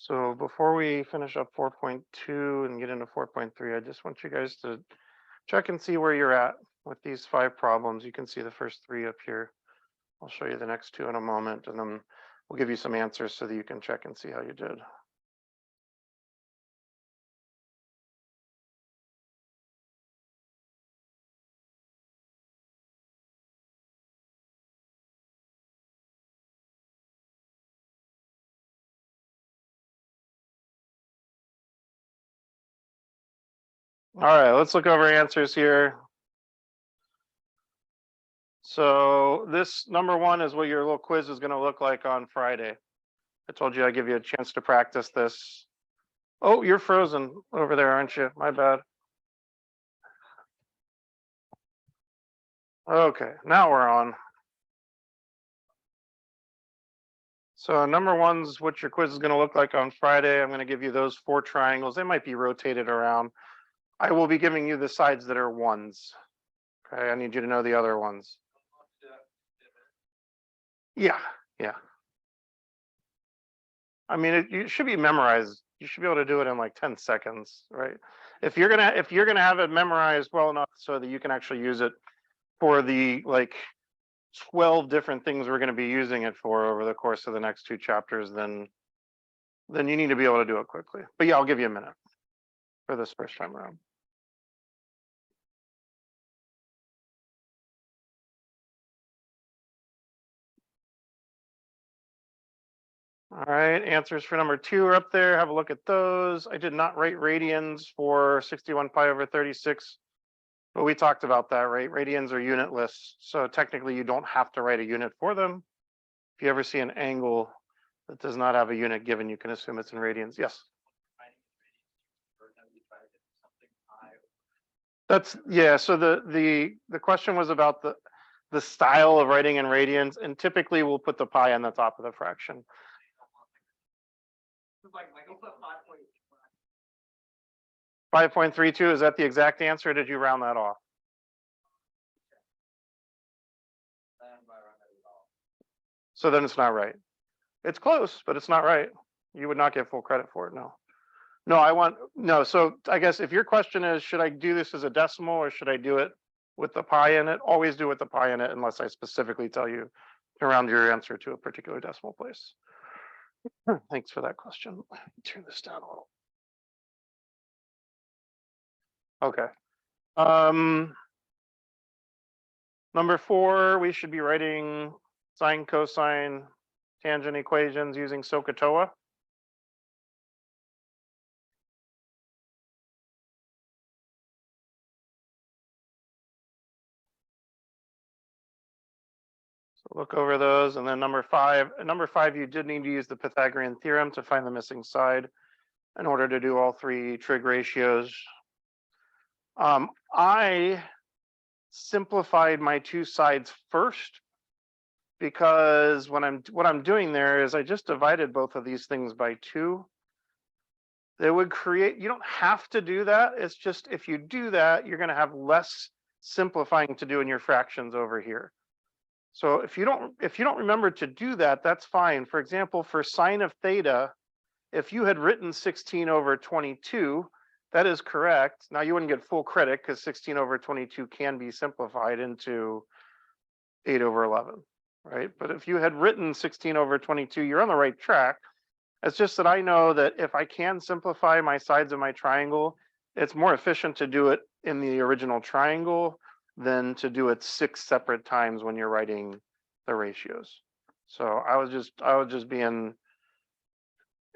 So before we finish up 4.2 and get into 4.3, I just want you guys to check and see where you're at with these 5 problems. You can see the first 3 up here. I'll show you the next 2 in a moment, and then we'll give you some answers so that you can check and see how you did. All right, let's look over answers here. So this number 1 is what your little quiz is going to look like on Friday. I told you I'd give you a chance to practice this. Oh, you're frozen over there, aren't you? My bad. Okay, now we're on. So number 1's what your quiz is going to look like on Friday. I'm going to give you those 4 triangles. They might be rotated around. I will be giving you the sides that are 1s. Okay, I need you to know the other ones. Yeah. I mean, you should be memorized. You should be able to do it in like 10 seconds, right? If you're gonna have it memorized well enough so that you can actually use it for the like 12 different things we're going to be using it for over the course of the next 2 chapters, then you need to be able to do it quickly. But yeah, I'll give you a minute for this first time around. All right, answers for number 2 are up there. Have a look at those. I did not write radians for 61 pi over 36, but we talked about that, right? Radians are unitless, so technically you don't have to write a unit for them. If you ever see an angle that does not have a unit given, you can assume it's in radians. Yes. That's yeah. So the question was about the style of writing in radians, and typically we'll put the pi on the top of the fraction. 5.32, is that the exact answer, or did you round that off? So then it's not right. It's close, but it's not right. You would not get full credit for it. No, so I guess if your question is, should I do this as a decimal or should I do it with the pi in it? Always do with the pi in it unless I specifically tell you to round your answer to a particular decimal place. Thanks for that question. Turn this down a little. Okay. Number 4, we should be writing sine, cosine, tangent equations using SOHCAHTOA. So look over those, and then number 5, you did need to use the Pythagorean theorem to find the missing side in order to do all 3 trig ratios. I simplified my 2 sides first because what I'm doing there is I just divided both of these things by 2. They would create, you don't have to do that. It's just if you do that, you're going to have less simplifying to do in your fractions over here. So if you don't remember to do that, that's fine. For example, for sine of theta, if you had written 16 over 22, that is correct. Now you wouldn't get full credit because 16 over 22 can be simplified into 8 over 11, right? But if you had written 16 over 22, you're on the right track. It's just that I know that if I can simplify my sides of my triangle, it's more efficient to do it in the original triangle than to do it 6 separate times when you're writing the ratios. So I was just being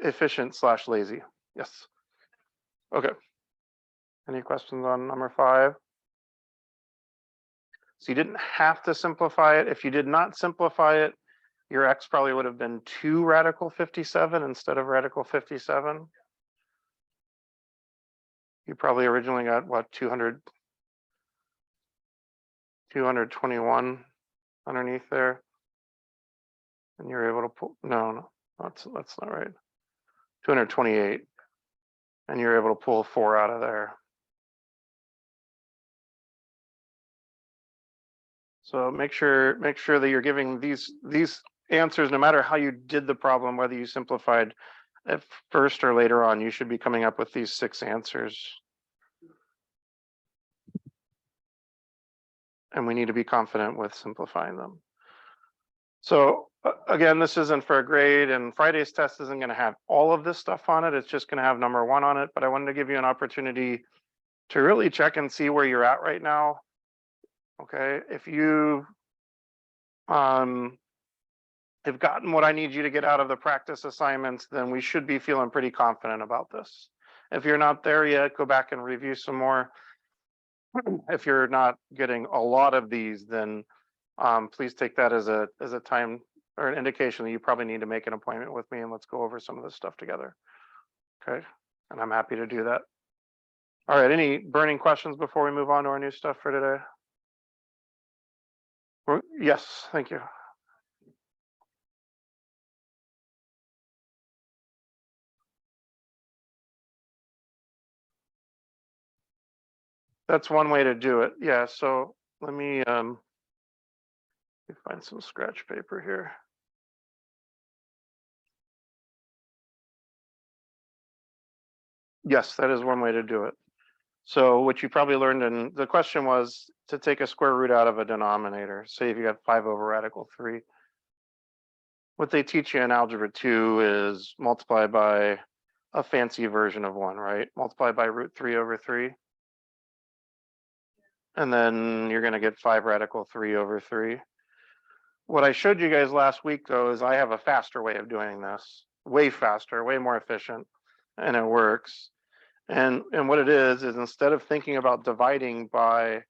efficient / lazy. Yes. Okay. Any questions on number 5? So you didn't have to simplify it. If you did not simplify it, your x probably would have been 2 radical 57 instead of radical 57. You probably originally got what, 221 underneath there, and you're able to pull. No, that's not right. 228, and you're able to pull 4 out of there. So make sure that you're giving these answers, no matter how you did the problem, whether you simplified at first or later on, you should be coming up with these 6 answers. And we need to be confident with simplifying them. So again, this isn't for a grade, and Friday's test isn't going to have all of this stuff on it. It's just going to have number 1 on it, but I wanted to give you an opportunity to really check and see where you're at right now. Okay, if you have gotten what I need you to get out of the practice assignments, then we should be feeling pretty confident about this. If you're not there yet, go back and review some more. If you're not getting a lot of these, then please take that as a time or an indication that you probably need to make an appointment with me, and let's go over some of this stuff together. Okay, and I'm happy to do that. All right, any burning questions before we move on to our new stuff for today? Yes, thank you. That's one way to do it. Yeah, so let me find some scratch paper here. Yes, that is one way to do it. So what you probably learned in the question was to take a square root out of a denominator. Say if you got 5 over radical 3. What they teach you in algebra 2 is multiply by a fancy version of 1, right? Multiply by root 3 over 3. And then you're going to get 5 radical 3 over 3. What I showed you guys last week, though, is I have a faster way of doing this. Way faster, way more efficient, and it works. And what it is instead of thinking about dividing by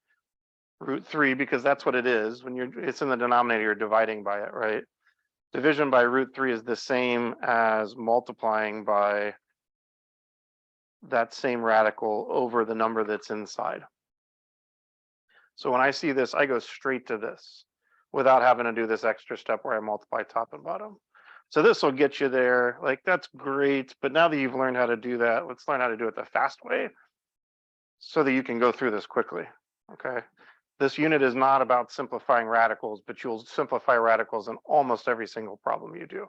root 3, because that's what it is, when it's in the denominator, you're dividing by it, right? Division by root 3 is the same as multiplying by that same radical over the number that's inside. So when I see this, I go straight to this without having to do this extra step where I multiply top and bottom. So this will get you there. Like, that's great. But now that you've learned how to do that, let's learn how to do it the fast way so that you can go through this quickly. Okay. This unit is not about simplifying radicals, but you'll simplify radicals in almost every single problem you do.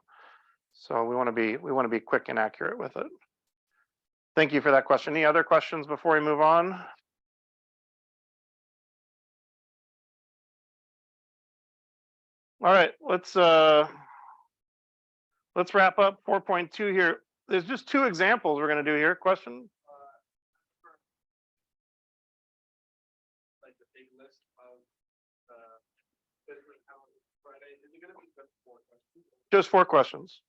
So we want to be quick and accurate with it. Thank you for that question. Any other questions before we move on? All right, let's wrap up 4.2 here. There's just 2 examples we're going to do here. Question? Like the big list of Friday, is it going to be just 4 questions? Just 4 questions.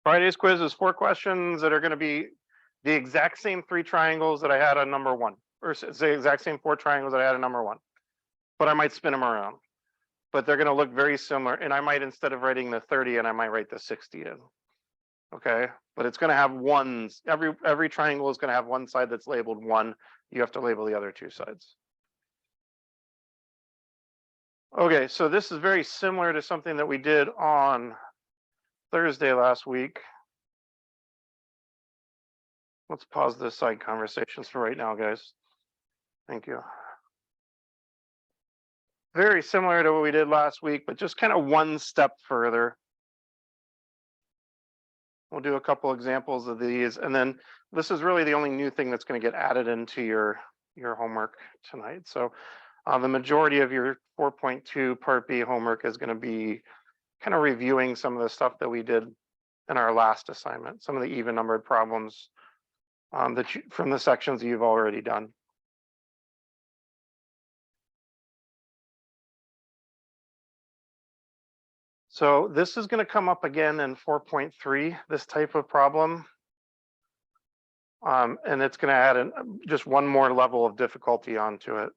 Friday's quiz is 4 questions that are going to be the exact same 3 triangles that I had on number 1, or it's the exact same 4 triangles that I had on number 1, but I might spin them around. But they're going to look very similar, and I might, instead of writing the 30 in, I might write the 60 in. Okay, but it's going to have ones. Every triangle is going to have one side that's labeled 1. You have to label the other 2 sides. Okay, so this is very similar to something that we did on Thursday last week. Let's pause the side conversations for right now, guys. Thank you. Very similar to what we did last week, but just kind of one step further. We'll do a couple examples of these, and then this is really the only new thing that's going to get added into your homework tonight. So the majority of your 4.2 Part B homework is going to be kind of reviewing some of the stuff that we did in our last assignment, some of the even numbered problems from the sections that you've already done. So this is going to come up again in 4.3, this type of problem. And it's going to add just one more level of difficulty onto it.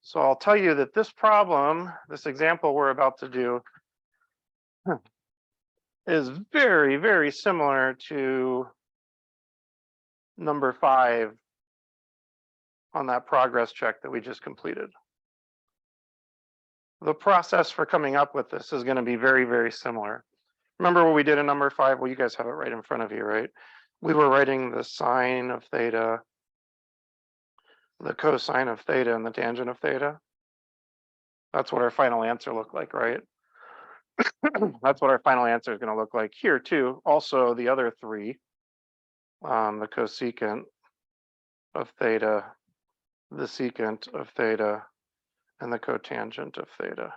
So I'll tell you that this problem, this example we're about to do, is very, very similar to number 5 on that progress check that we just completed. The process for coming up with this is going to be very, very similar. Remember what we did in number 5? Well, you guys have it right in front of you, right? We were writing the sine of theta, the cosine of theta, and the tangent of theta. That's what our final answer looked like, right? That's what our final answer is going to look like here too. Also, the other three, the cosecant of theta, the secant of theta, and the cotangent of theta.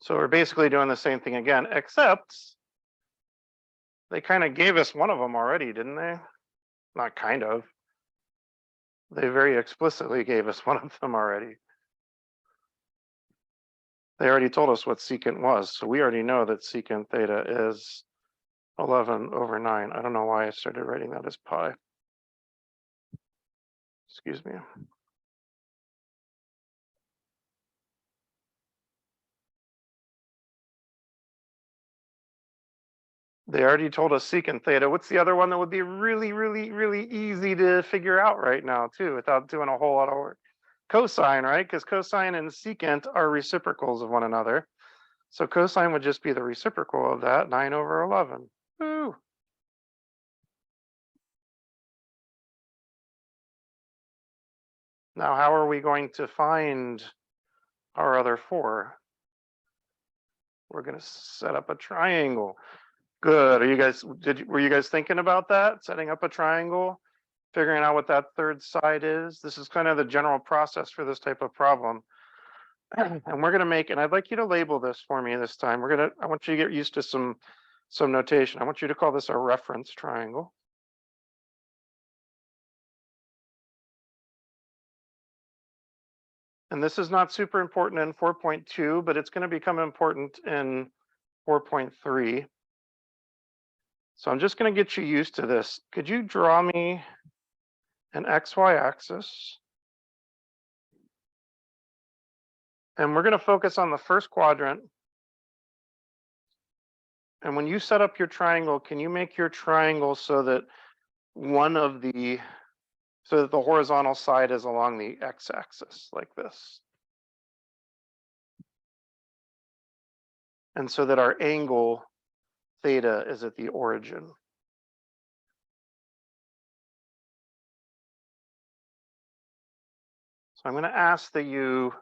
So we're basically doing the same thing again, except they kind of gave us one of them already, didn't they? Not kind of. They very explicitly gave us one of them already. They already told us what secant was, so we already know that secant theta is 11/9. I don't know why I started writing that as pi. Excuse me. They already told us secant theta. What's the other one that would be really, really, really easy to figure out right now too, without doing a whole lot of work? Cosine, right? Because cosine and secant are reciprocals of one another. So cosine would just be the reciprocal of that, 9/11. Woo. Now, how are we going to find our other four? We're going to set up a triangle. Good. Are you guys, were you guys thinking about that? Setting up a triangle, figuring out what that third side is? This is kind of the general process for this type of problem. And we're going to make, and I'd like you to label this for me this time. I want you to get used to some notation. I want you to call this a reference triangle. And this is not super important in 4.2, but it's going to become important in 4.3. So I'm just going to get you used to this. Could you draw me an XY axis? And we're going to focus on the first quadrant. And when you set up your triangle, can you make your triangle so that the horizontal side is along the x-axis like this? And so that our angle theta is at the origin. So I'm going to ask that you,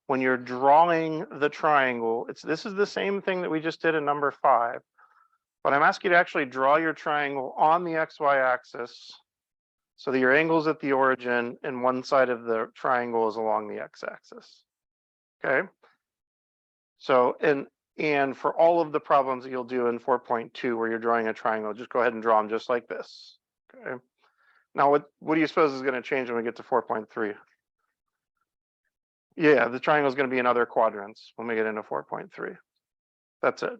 when you're drawing the triangle, this is the same thing that we just did in number 5, but I'm asking you to actually draw your triangle on the XY axis so that your angle's at the origin and one side of the triangle is along the x-axis. Okay. So, and for all of the problems that you'll do in 4.2 where you're drawing a triangle, just go ahead and draw them just like this. Okay. Now, what do you suppose is going to change when we get to 4.3? Yeah, the triangle is going to be in other quadrants when we get into 4.3. That's it.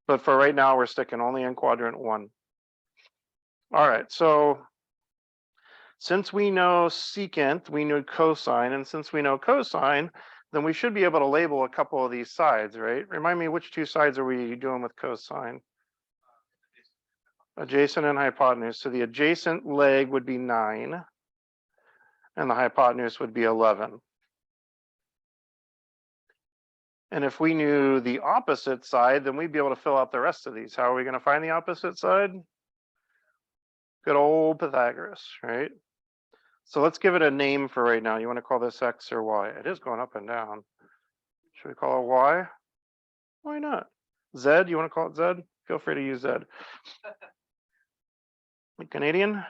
But for right now, we're sticking only in quadrant 1. All right, so since we know secant, we know cosine, and since we know cosine, then we should be able to label a couple of these sides, right? Remind me, which two sides are we doing with cosine? Adjacent and hypotenuse. So the adjacent leg would be 9, and the hypotenuse would be 11. And if we knew the opposite side, then we'd be able to fill out the rest of these. How are we going to find the opposite side? Good old Pythagoras, right? So let's give it a name for right now. You want to call this X or Y? It is going up and down. Should we call it Y? Why not? Z, you want to call it Z? Feel free to use Z. Canadian?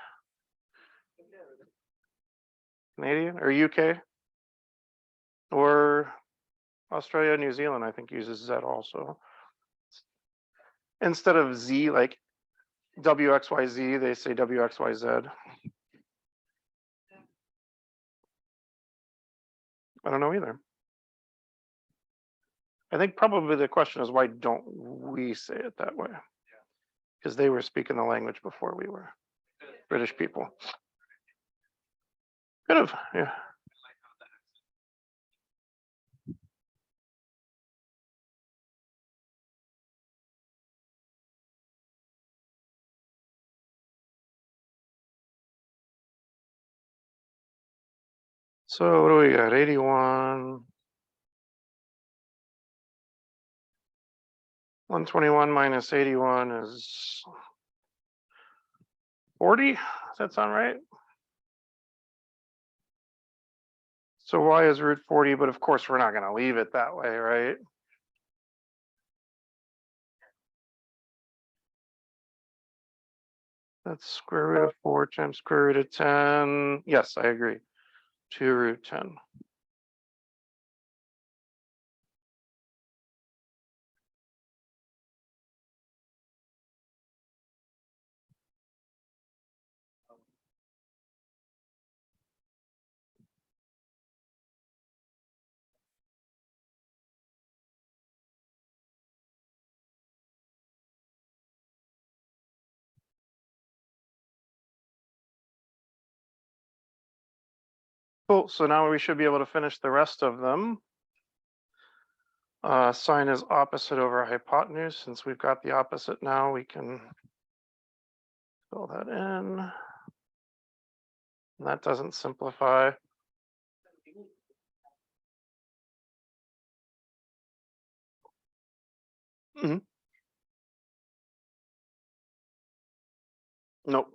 Canadian or UK? Or Australia, New Zealand, I think uses Z also. Instead of Z, like WXYZ, they say WXYZ. I don't know either. I think probably the question is, why don't we say it that way? Because they were speaking the language before we were. British people. Could have, yeah. So what do we got? 81. 121 minus 81 is 40. Does that sound right? So y is root 40, but of course we're not going to leave it that way, right? That's square root of 4 times square root of 10. Yes, I agree. 2 root 10. Cool, so now we should be able to finish the rest of them. Sine is opposite over hypotenuse. Since we've got the opposite now, we can fill that in. And that doesn't simplify. Mhm. Nope,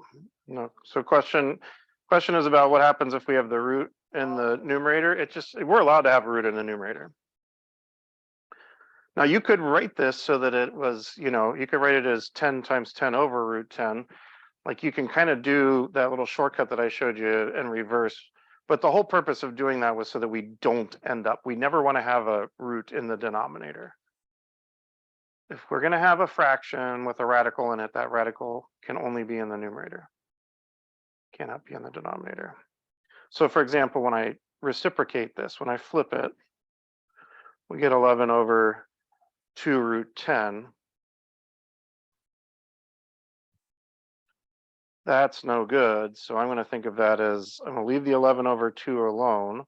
no. So question is about what happens if we have the root in the numerator. We're allowed to have a root in the numerator. Now you could write this so that it was, you could write it as 10 times 10 over root 10. Like you can kind of do that little shortcut that I showed you in reverse. But the whole purpose of doing that was so that we don't end up, we never want to have a root in the denominator. If we're going to have a fraction with a radical in it, that radical can only be in the numerator. Cannot be in the denominator. So for example, when I reciprocate this, when I flip it, we get 11 over 2 root 10. That's no good. So I'm going to think of that as, I'm going to leave the 11 over 2 alone.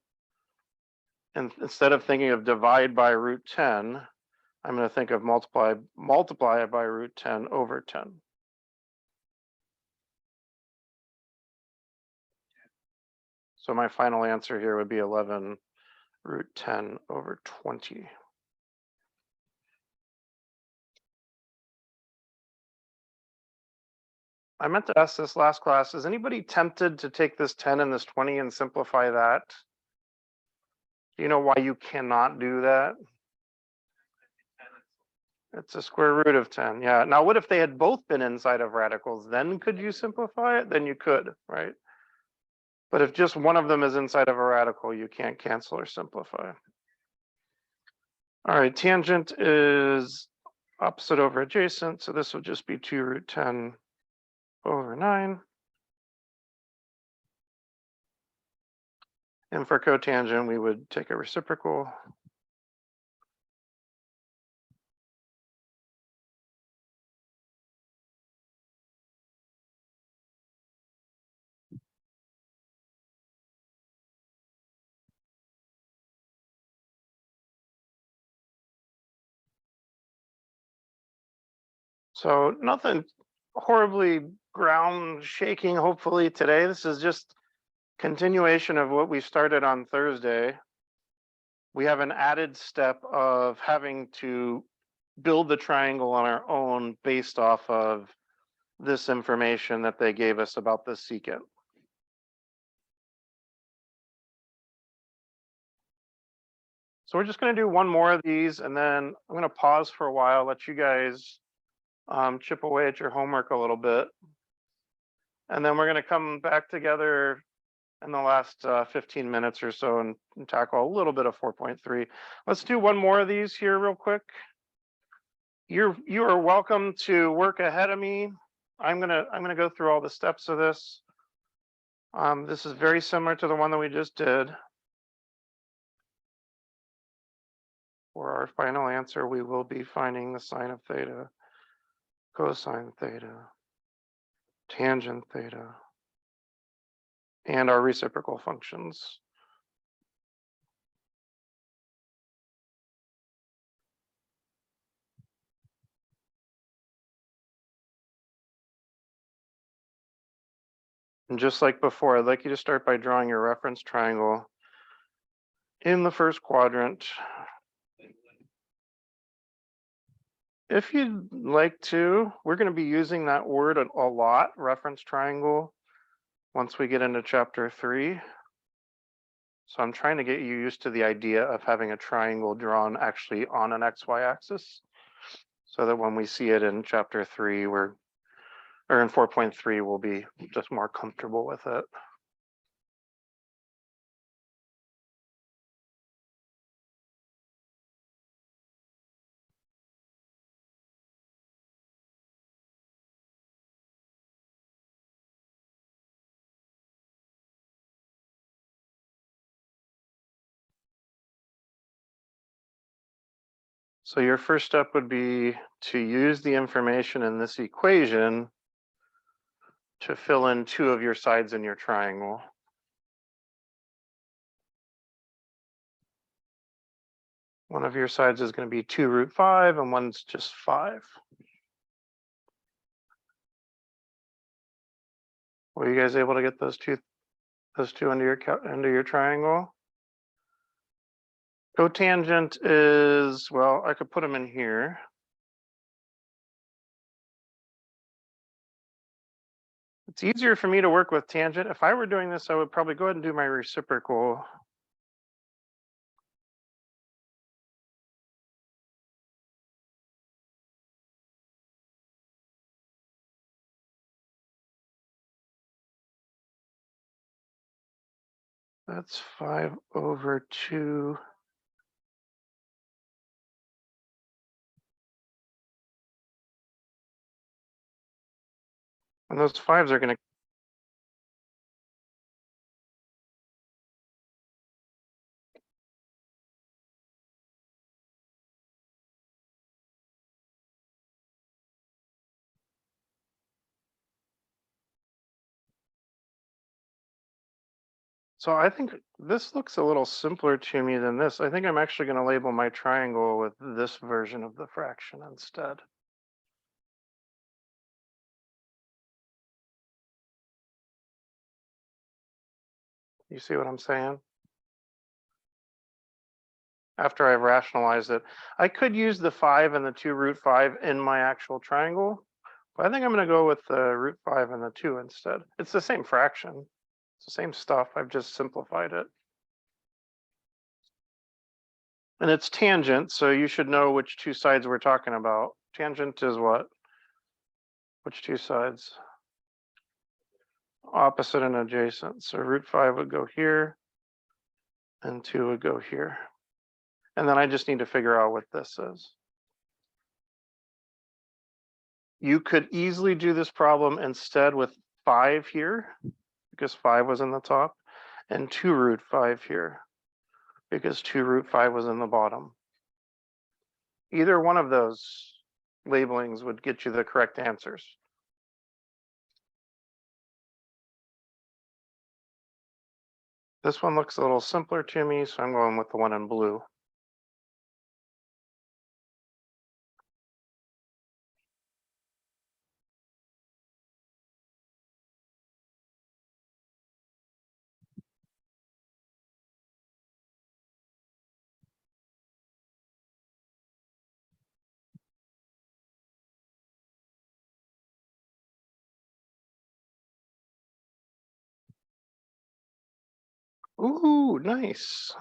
And instead of thinking of divide by root 10, I'm going to think of multiply it by root 10 over 10. So my final answer here would be 11 root 10 over 20. I meant to ask this last class, is anybody tempted to take this 10 and this 20 and simplify that? Do you know why you cannot do that? It's a square root of 10, yeah. Now, what if they had both been inside of radicals? Then could you simplify it? Then you could, right? But if just one of them is inside of a radical, you can't cancel or simplify. All right, tangent is opposite over adjacent, so this would just be 2 root 10 over 9. And for cotangent, we would take a reciprocal. So nothing horribly ground shaking, hopefully today. This is just continuation of what we started on Thursday. We have an added step of having to build the triangle on our own based off of this information that they gave us about the secant. So we're just going to do one more of these, and then I'm going to pause for a while, let you guys chip away at your homework a little bit. And then we're going to come back together in the last 15 minutes or so and tackle a little bit of 4.3. Let's do one more of these here real quick. You are welcome to work ahead of me. I'm gonna go through all the steps of this. This is very similar to the one that we just did. For our final answer, we will be finding the sine of theta, cosine theta, tangent theta, and our reciprocal functions. And just like before, I'd like you to start by drawing your reference triangle in the first quadrant. If you'd like to, we're going to be using that word a lot, reference triangle, once we get into chapter 3. So I'm trying to get you used to the idea of having a triangle drawn actually on an XY axis, so that when we see it in chapter 3, or in 4.3, we'll be just more comfortable with it. So your first step would be to use the information in this equation to fill in 2 of your sides in your triangle. One of your sides is going to be 2 root 5 and one's just 5. Were you guys able to get those two into your triangle? Cotangent is, well, I could put them in here. It's easier for me to work with tangent. If I were doing this, I would probably go ahead and do my reciprocal. That's 5/2. And those 5s are going to, so I think this looks a little simpler to me than this. I think I'm actually going to label my triangle with this version of the fraction instead. You see what I'm saying? After I've rationalized it, I could use the 5 and the 2 root 5 in my actual triangle, but I think I'm going to go with the root 5 and the 2 instead. It's the same fraction. It's the same stuff. I've just simplified it. And it's tangent, so you should know which 2 sides we're talking about. Tangent is what? Which 2 sides? Opposite and adjacent. So root 5 would go here, and 2 would go here. And then I just need to figure out what this is. You could easily do this problem instead with 5 here, because 5 was in the top, and 2 root 5 here, because 2 root 5 was in the bottom. Either one of those labelings would get you the correct answers. This one looks a little simpler to me, so I'm going with the one in blue. Ooh, nice.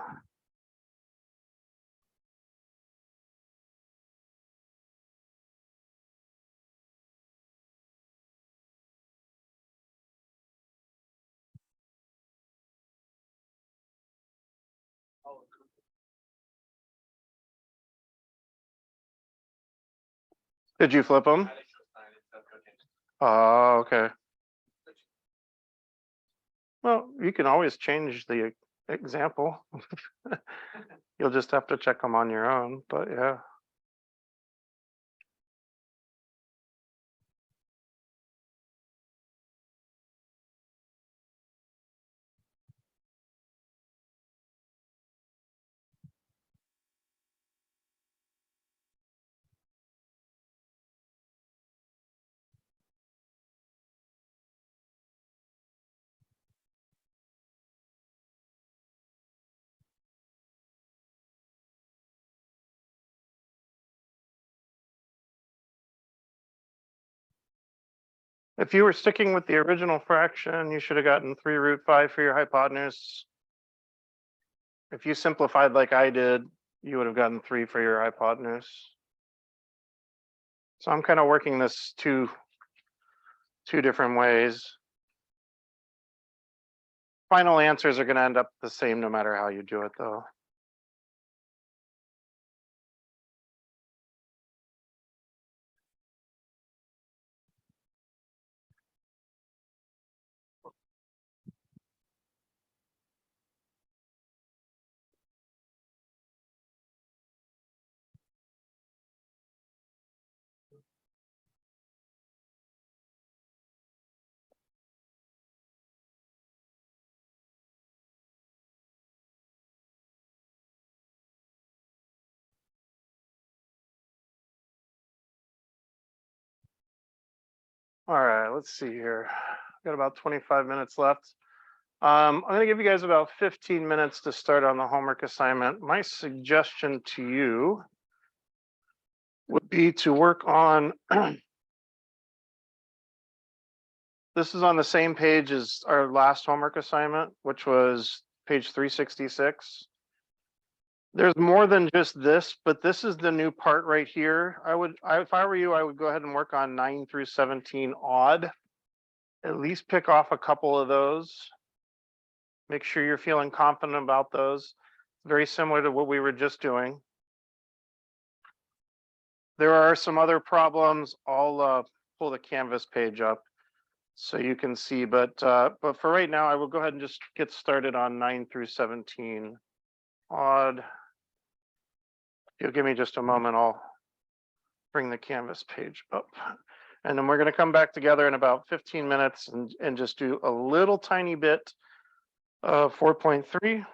Did you flip them? Oh, okay. Well, you can always change the example. You'll just have to check them on your own, but yeah. If you were sticking with the original fraction, you should have gotten 3 root 5 for your hypotenuse. If you simplified like I did, you would have gotten 3 for your hypotenuse. So I'm kind of working this two different ways. Final answers are going to end up the same no matter how you do it, though. All right, let's see here. Got about 25 minutes left. I'm going to give you guys about 15 minutes to start on the homework assignment. My suggestion to you would be to work on, this is on the same page as our last homework assignment, which was page 366. There's more than just this, but this is the new part right here. If I were you, I would go ahead and work on 9 through 17 odd. At least pick off a couple of those. Make sure you're feeling confident about those. Very similar to what we were just doing. There are some other problems. I'll pull the Canvas page up so you can see, but for right now, I will go ahead and just get started on 9 through 17 odd. If you'll give me just a moment, I'll bring the Canvas page up. And then we're going to come back together in about 15 minutes and just do a little tiny bit of 4.3.